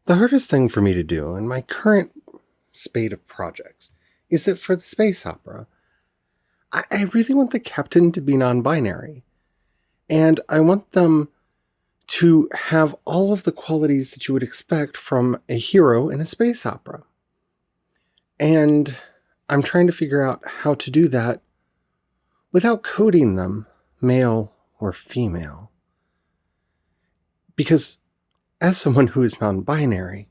The hardest thing for me to do in my current spate of projects is that for the space opera, I really want the captain to be non-binary. And I want them to have all of the qualities that you would expect from a hero in a space opera. And I'm trying to figure out how to do that without coding them male or female. Because as someone who is non-binary,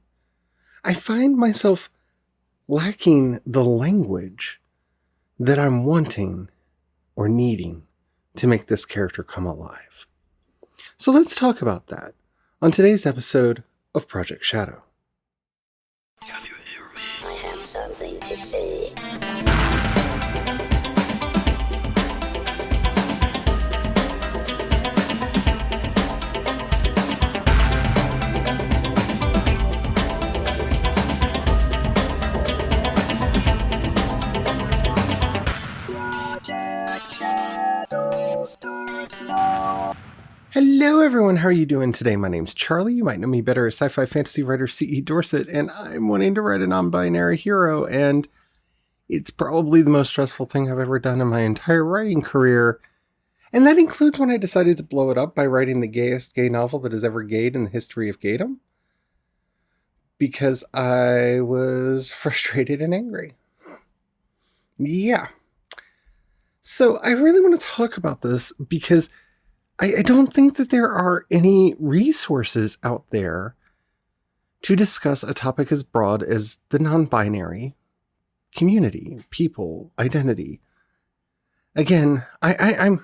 I find myself lacking the language that I'm wanting or needing to make this character come alive. So let's talk about that on today's episode of Project Shadow. Can you hear me? I have something to say. Project Shadow starts now. Hello everyone, how are you doing today? My name's Charlie. You might know me better as sci-fi fantasy writer C.E. Dorset, and I'm wanting to write a non-binary hero, and it's probably the most stressful thing I've ever done in my entire writing career. And that includes when I decided to blow it up by writing the gayest gay novel that has ever gayed in the history of gaydom. Because I was frustrated and angry. Yeah. So I really want to talk about this because I don't think that there are any resources out there to discuss a topic as broad as the non-binary community, people, identity. Again, I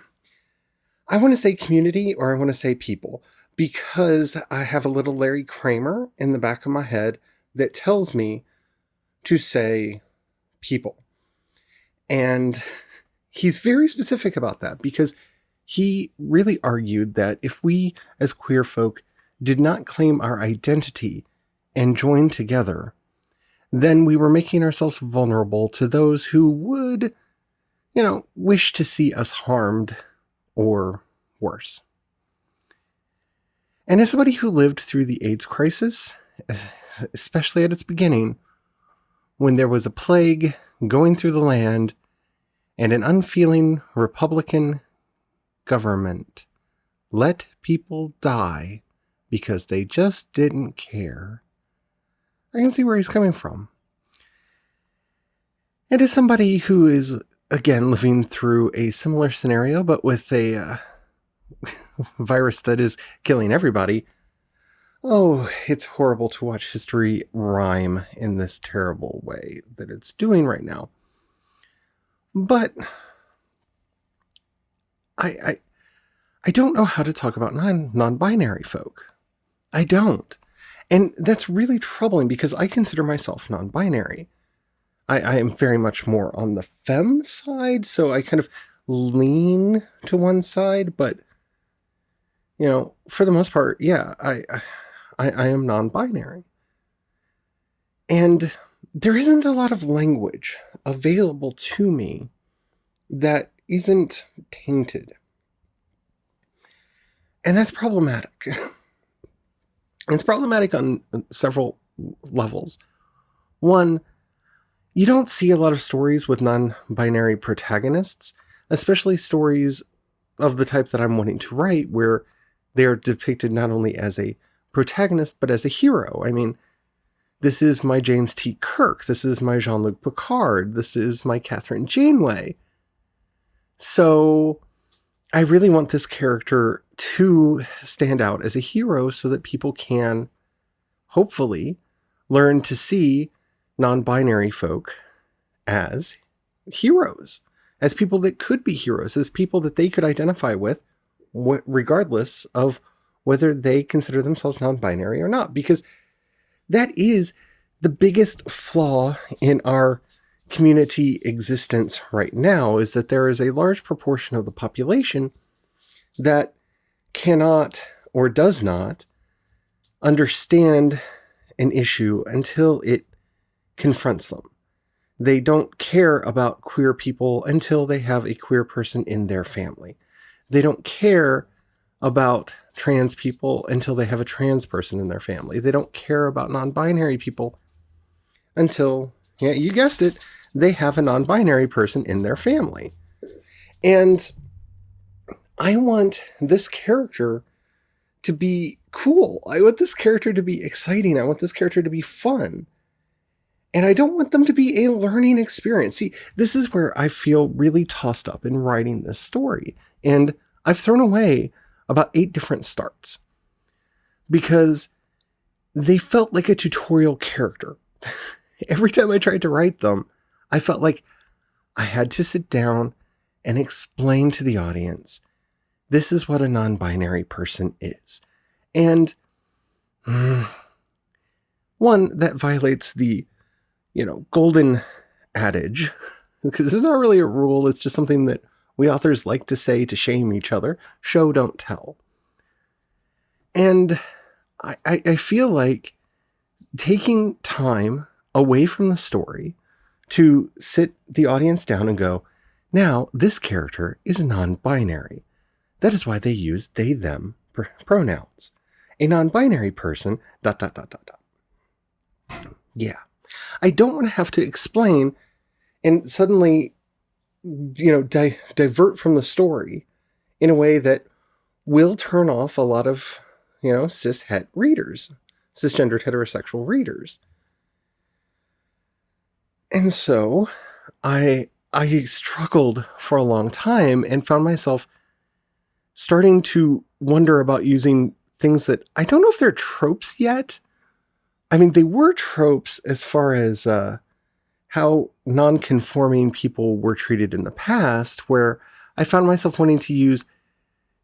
want to say community or I want to say people because I have a little Larry Kramer in the back of my head that tells me to say people. And he's very specific about that because he really argued that if we, as queer folk, did not claim our identity and join together, then we were making ourselves vulnerable to those who would, wish to see us harmed or worse. And as somebody who lived through the AIDS crisis, especially at its beginning, when there was a plague going through the land and an unfeeling Republican government let people die because they just didn't care, I can see where he's coming from. And as somebody who is, again, living through a similar scenario, but with a virus that is killing everybody, it's horrible to watch history rhyme in this terrible way that it's doing right now. But I don't know how to talk about non-binary folk. I don't. And that's really troubling because I consider myself non-binary. I am very much more on the femme side, so I kind of lean to one side, but, for the most part, yeah, I am non-binary. And there isn't a lot of language available to me that isn't tainted. And that's problematic. It's problematic on several levels. One, you don't see a lot of stories with non-binary protagonists, especially stories of the type that I'm wanting to write, where they are depicted not only as a protagonist, but as a hero. I mean, this is my James T. Kirk. This is my Jean-Luc Picard. This is my Catherine Janeway. So I really want this character to stand out as a hero so that people can, hopefully, learn to see non-binary folk as heroes, as people that could be heroes, as people that they could identify with, regardless of whether they consider themselves non-binary or not. Because that is the biggest flaw in our community existence right now, is that there is a large proportion of the population that cannot or does not understand an issue until it confronts them. They don't care about queer people until they have a queer person in their family. They don't care about trans people until they have a trans person in their family. They don't care about non-binary people until, yeah, you guessed it, they have a non-binary person in their family. And I want this character to be cool. I want this character to be exciting. I want this character to be fun. And I don't want them to be a learning experience. See, this is where I feel really tossed up in writing this story. And I've thrown away about 8 different starts because they felt like a tutorial character. Every time I tried to write them, I felt like I had to sit down and explain to the audience, this is what a non-binary person is. And one, that violates the, golden adage, because it's not really a rule. It's just something that we authors like to say to shame each other. Show, don't tell. And I feel like taking time away from the story to sit the audience down and go, now, this character is non-binary. That is why they use they, them pronouns. A non-binary person, ... Yeah. I don't want to have to explain and suddenly, divert from the story in a way that will turn off a lot of, cisgendered heterosexual readers. And so I struggled for a long time and found myself starting to wonder about using things that I don't know if they're tropes yet. I mean, they were tropes as far as how non-conforming people were treated in the past, where I found myself wanting to use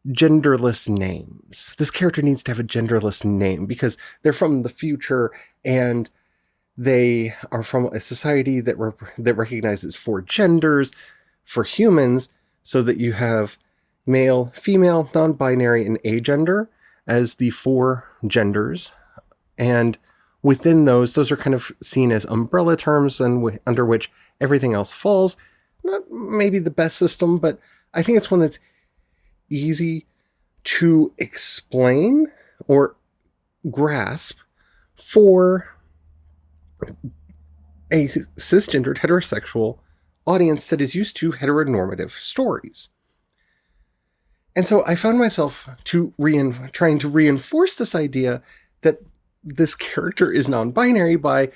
genderless names. This character needs to have a genderless name because they're from the future and they are from a society that recognizes 4 genders for humans, so that you have male, female, non-binary, and agender as the 4 genders. And within those are kind of seen as umbrella terms and under which everything else falls. Not maybe the best system, but I think it's one that's easy to explain or grasp for a cisgendered heterosexual audience that is used to heteronormative stories. And so I found myself trying to reinforce this idea that this character is non-binary by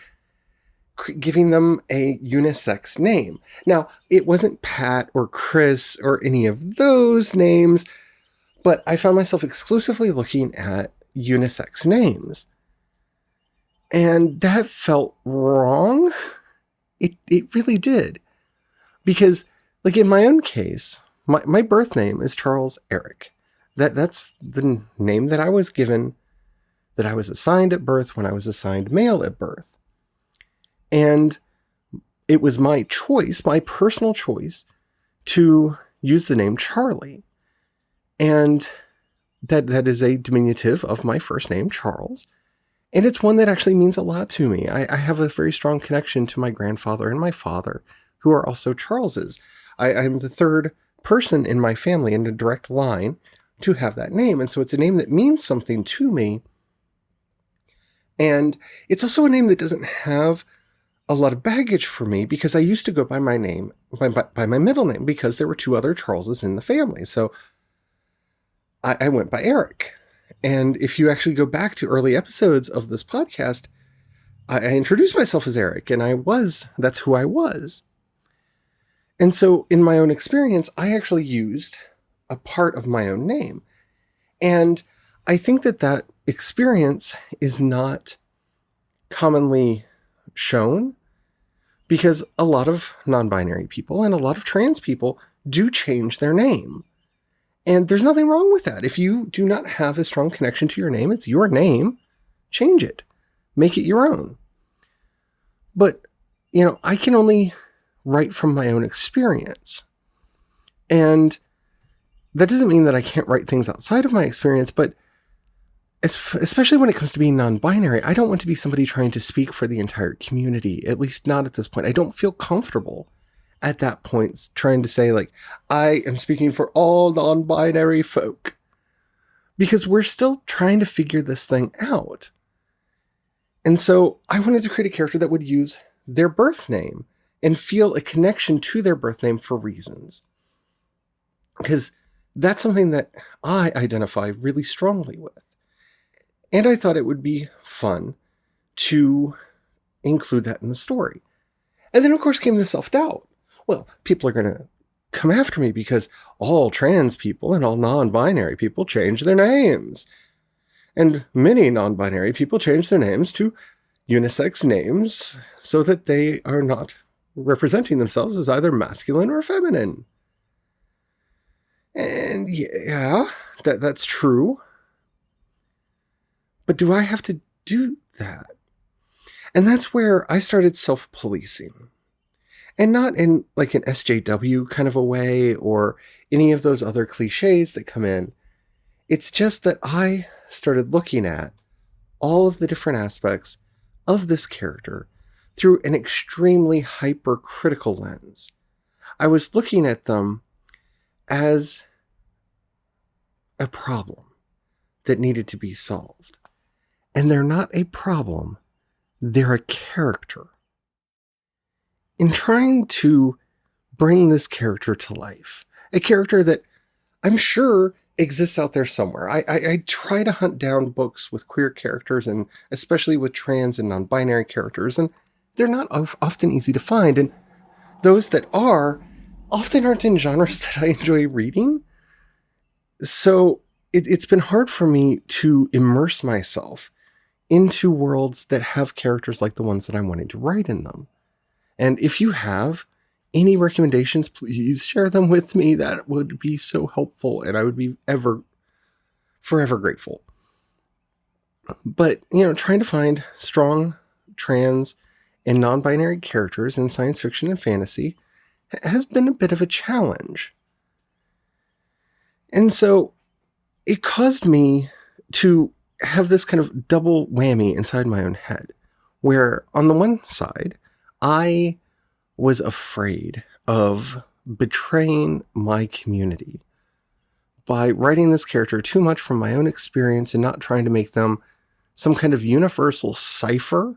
giving them a unisex name. Now, it wasn't Pat or Chris or any of those names, but I found myself exclusively looking at unisex names. And that felt wrong. It really did. Because, like in my own case, my birth name is Charles Eric. That's the name that I was given, that I was assigned at birth when I was assigned male at birth. And it was my choice, my personal choice, to use the name Charlie. And that is a diminutive of my first name, Charles. And it's one that actually means a lot to me. I have a very strong connection to my grandfather and my father, who are also Charleses. I'm the 3rd person in my family in a direct line to have that name. And so it's a name that means something to me. And it's also a name that doesn't have a lot of baggage for me, because I used to go by my name, by my middle name, because there were 2 other Charleses in the family. So I went by Eric. And if you actually go back to early episodes of this podcast, I introduced myself as Eric, and that's who I was. And so in my own experience, I actually used a part of my own name. And I think that experience is not commonly shown, because a lot of non-binary people and a lot of trans people do change their name. And there's nothing wrong with that. If you do not have a strong connection to your name, it's your name, change it. Make it your own. But, I can only write from my own experience. And that doesn't mean that I can't write things outside of my experience, but especially when it comes to being non-binary, I don't want to be somebody trying to speak for the entire community, at least not at this point. I don't feel comfortable at that point trying to say, like, I am speaking for all non-binary folk. because we're still trying to figure this thing out. And so I wanted to create a character that would use their birth name and feel a connection to their birth name for reasons. Because that's something that I identify really strongly with. And I thought it would be fun to include that in the story. And then, of course, came the self-doubt. Well, people are going to come after me because all trans people and all non-binary people change their names. And many non-binary people change their names to unisex names so that they are not representing themselves as either masculine or feminine. And yeah, that's true. But do I have to do that? And that's where I started self-policing. And not in like an SJW kind of a way or any of those other cliches that come in. It's just that I started looking at all of the different aspects of this character through an extremely hypercritical lens. I was looking at them as a problem that needed to be solved. And they're not a problem, they're a character. In trying to bring this character to life, a character that I'm sure exists out there somewhere. I try to hunt down books with queer characters and especially with trans and non-binary characters, and they're not often easy to find. And those that are often aren't in genres that I enjoy reading. So it's been hard for me to immerse myself into worlds that have characters like the ones that I'm wanting to write in them. And if you have any recommendations, please share them with me. That would be so helpful, and I would be forever grateful. But, trying to find strong trans and non-binary characters in science fiction and fantasy has been a bit of a challenge. And so it caused me to have this kind of double whammy inside my own head, where on the one side, I was afraid of betraying my community by writing this character too much from my own experience and not trying to make them some kind of universal cipher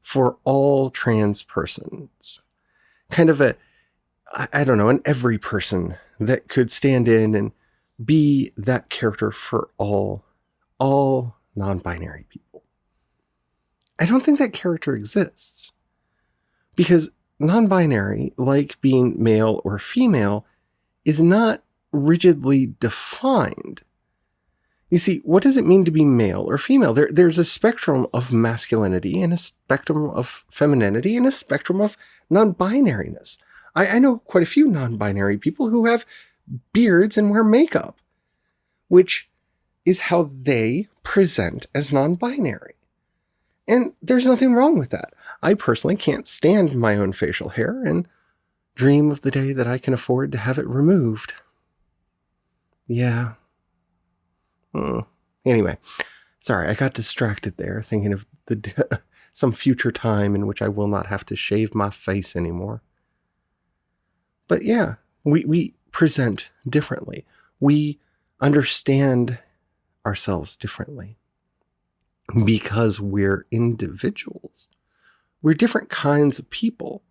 for all trans persons. Kind of an every person that could stand in and be that character for all non-binary people. I don't think that character exists. Because non-binary, like being male or female, is not rigidly defined. You see, what does it mean to be male or female? There's a spectrum of masculinity and a spectrum of femininity and a spectrum of non-binariness. I know quite a few non-binary people who have beards and wear makeup, which is how they present as non-binary. And there's nothing wrong with that. I personally can't stand my own facial hair and dream of the day that I can afford to have it removed. Yeah. Anyway, sorry, I got distracted there thinking of some future time in which I will not have to shave my face anymore. But yeah, we present differently. We understand ourselves differently because we're individuals. We're different kinds of people,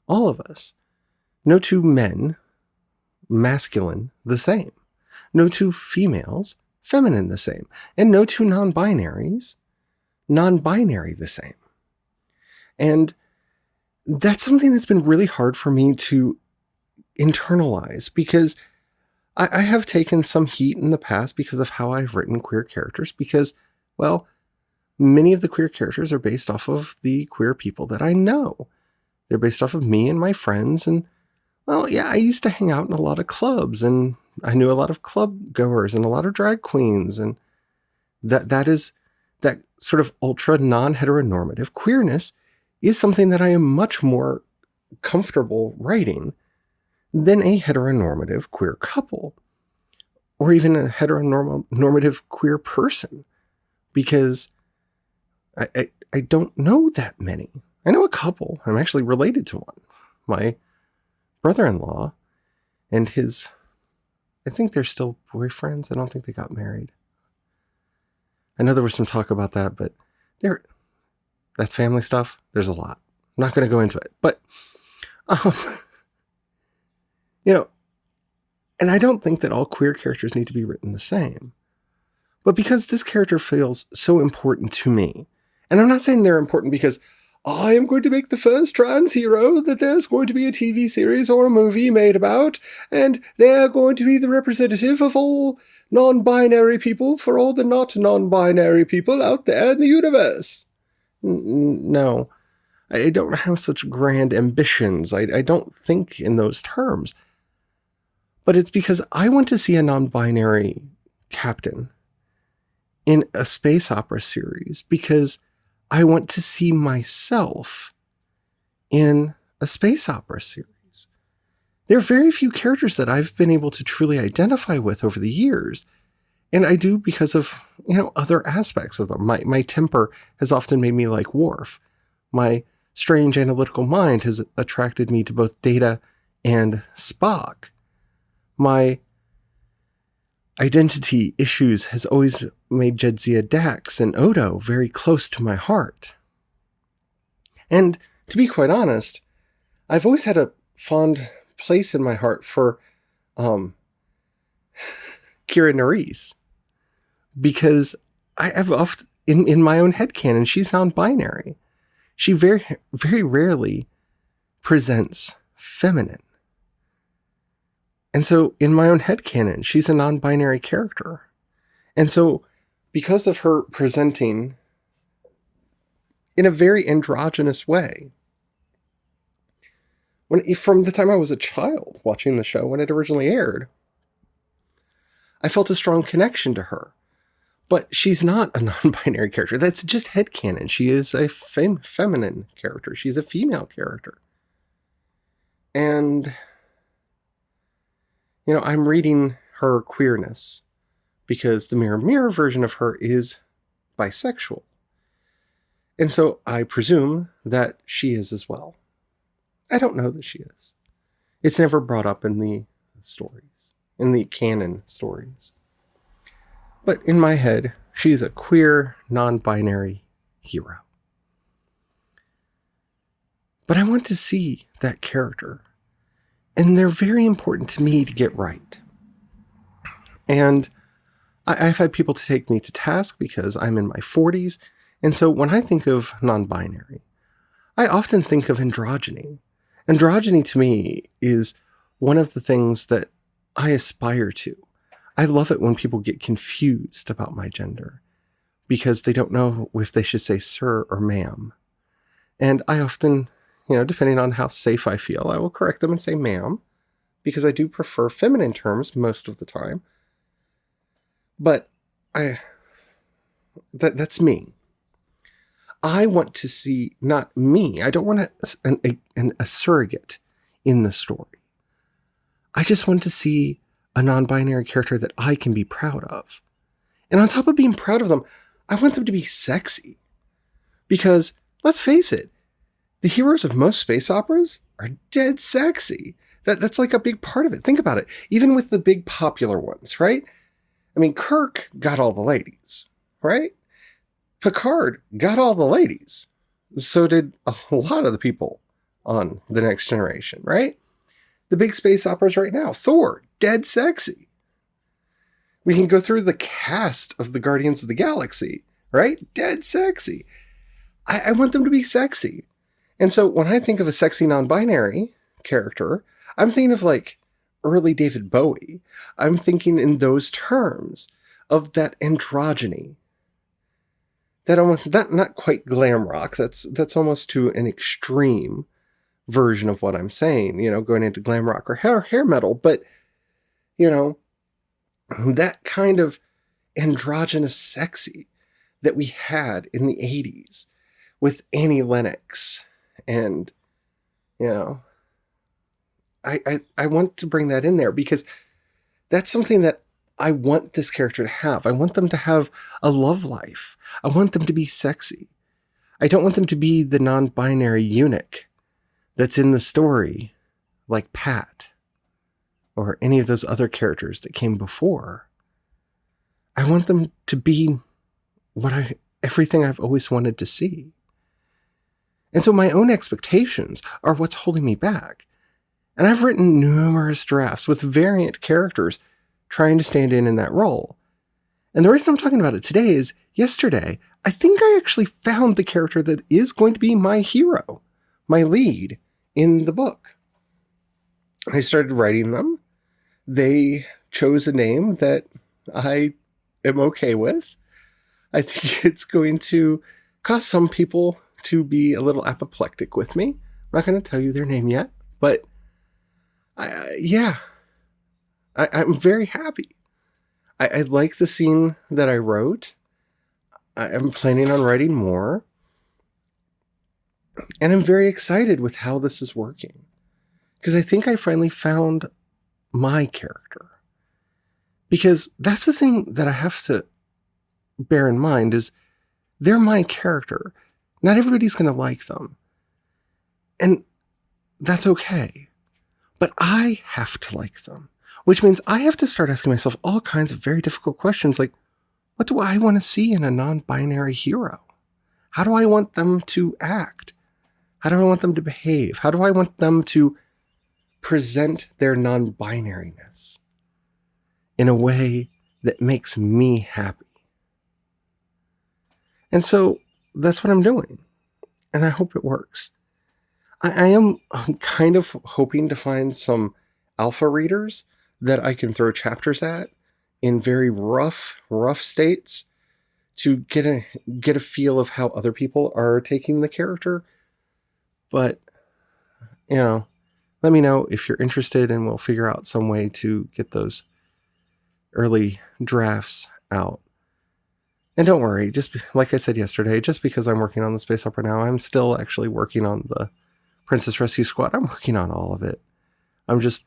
all of us. No two men, masculine, the same. No two females, feminine, the same. And no two non-binaries, non-binary, the same. And that's something that's been really hard for me to internalize, because I have taken some heat in the past because of how I've written queer characters, because, well, many of the queer characters are based off of the queer people that I know. They're based off of me and my friends. And, well, yeah, I used to hang out in a lot of clubs, and I knew a lot of club goers and a lot of drag queens. And that sort of ultra non-heteronormative queerness is something that I am much more comfortable writing than a heteronormative queer couple, or even a heteronormative queer person, because I don't know that many. I know a couple. I'm actually related to one. My brother-in-law and his, I think they're still boyfriends. I don't think they got married. I know there was some talk about that, but that's family stuff. There's a lot. I'm not going to go into it, but, um, and I don't think that all queer characters need to be written the same. But because this character feels so important to me, and I'm not saying they're important because I am going to make the first trans hero that there's going to be a TV series or a movie made about, and they're going to be the representative of all non-binary people for all the not non-binary people out there in the universe. No, I don't have such grand ambitions. I don't think in those terms. But it's because I want to see a non-binary captain in a space opera series because I want to see myself in a space opera series. There are very few characters that I've been able to truly identify with over the years. And I do because of, other aspects of them. My temper has often made me like Worf. My strange analytical mind has attracted me to both Data and Spock. My identity issues has always made Jadzia Dax and Odo very close to my heart. And to be quite honest, I've always had a fond place in my heart for Kira Nerys, because I have often, in my own headcanon, she's non-binary. She very, very rarely presents feminine. And so in my own headcanon, she's a non-binary character. And so because of her presenting in a very androgynous way, from the time I was a child watching the show when it originally aired, I felt a strong connection to her. But she's not a non-binary character. That's just headcanon. She is a feminine character. She's a female character. And I'm reading her queerness because the Mirror Mirror version of her is bisexual. And so I presume that she is as well. I don't know that she is. It's never brought up in the stories, in the canon stories. But in my head, she's a queer, non-binary hero. But I want to see that character. And they're very important to me to get right. And I've had people to take me to task because I'm in my 40s. And so when I think of non-binary, I often think of androgyny. Androgyny to me is one of the things that I aspire to. I love it when people get confused about my gender because they don't know if they should say sir or ma'am. And I often, depending on how safe I feel, I will correct them and say ma'am, because I do prefer feminine terms most of the time. But that's me. I want to see not me. I don't want a surrogate in the story. I just want to see a non-binary character that I can be proud of. And on top of being proud of them, I want them to be sexy. Because, let's face it, the heroes of most space operas are dead sexy. That's like a big part of it. Think about it. Even with the big popular ones, right? I mean, Kirk got all the ladies, right? Picard got all the ladies. So did a lot of the people on The Next Generation, right? The big space operas right now. Thor, dead sexy. We can go through the cast of the Guardians of the Galaxy, right? Dead sexy. I want them to be sexy. And so when I think of a sexy non-binary character, I'm thinking of like early David Bowie. I'm thinking in those terms of that androgyny. That almost, not quite glam rock. That's almost to an extreme version of what I'm saying, going into glam rock or hair metal. But, that kind of androgynous sexy that we had in the 80s with Annie Lennox. And, I want to bring that in there because that's something that I want this character to have. I want them to have a love life. I want them to be sexy. I don't want them to be the non-binary eunuch that's in the story, like Pat or any of those other characters that came before. I want them to be everything I've always wanted to see. And so my own expectations are what's holding me back. And I've written numerous drafts with variant characters trying to stand in that role. And the reason I'm talking about it today is yesterday, I think I actually found the character that is going to be my hero, my lead in the book. I started writing them. They chose a name that I am okay with. I think it's going to cause some people to be a little apoplectic with me. I'm not going to tell you their name yet, but I'm very happy. I like the scene that I wrote. I'm planning on writing more. And I'm very excited with how this is working. Because I think I finally found my character. Because that's the thing that I have to bear in mind is they're my character. Not everybody's going to like them. And that's okay. But I have to like them. Which means I have to start asking myself all kinds of very difficult questions like, what do I want to see in a non-binary hero? How do I want them to act? How do I want them to behave? How do I want them to present their non-binariness in a way that makes me happy? And so that's what I'm doing. And I hope it works. I am kind of hoping to find some alpha readers that I can throw chapters at in very rough states to get a feel of how other people are taking the character. But, let me know if you're interested and we'll figure out some way to get those early drafts out. And don't worry, just like I said yesterday, just because I'm working on the space opera now, I'm still actually working on the Princess Rescue Squad. I'm working on all of it. I'm just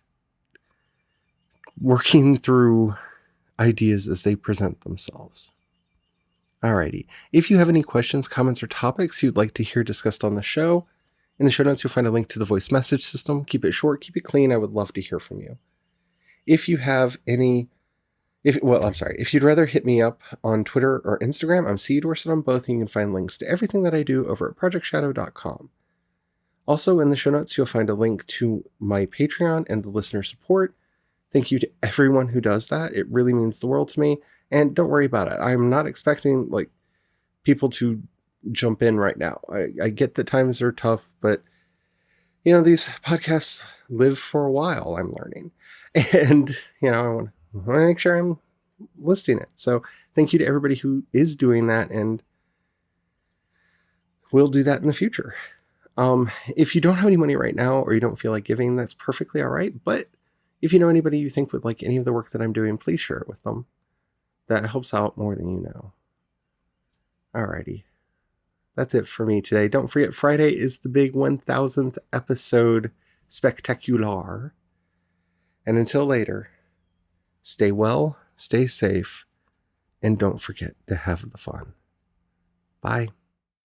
working through ideas as they present themselves. Alrighty. If you have any questions, comments, or topics you'd like to hear discussed on the show, in the show notes you'll find a link to the voice message system. Keep it short, keep it clean. I would love to hear from you. If you have any... If you'd rather hit me up on Twitter or Instagram, I'm C. Dorset on both, and you can find links to everything that I do over at projectshadow.com. Also, in the show notes, you'll find a link to my Patreon and the listener support. Thank you to everyone who does that. It really means the world to me. And don't worry about it. I'm not expecting people to jump in right now. I get that times are tough, but these podcasts live for a while, I'm learning. And, I want to make sure I'm listing it. So thank you to everybody who is doing that, and we'll do that in the future. If you don't have any money right now or you don't feel like giving, that's perfectly all right. But if you know anybody you think would like any of the work that I'm doing, please share it with them. That helps out more than you know. Alrighty. That's it for me today. Don't forget, Friday is the big 1000th episode spectacular. And until later, stay well, stay safe, and don't forget to have the fun. Bye.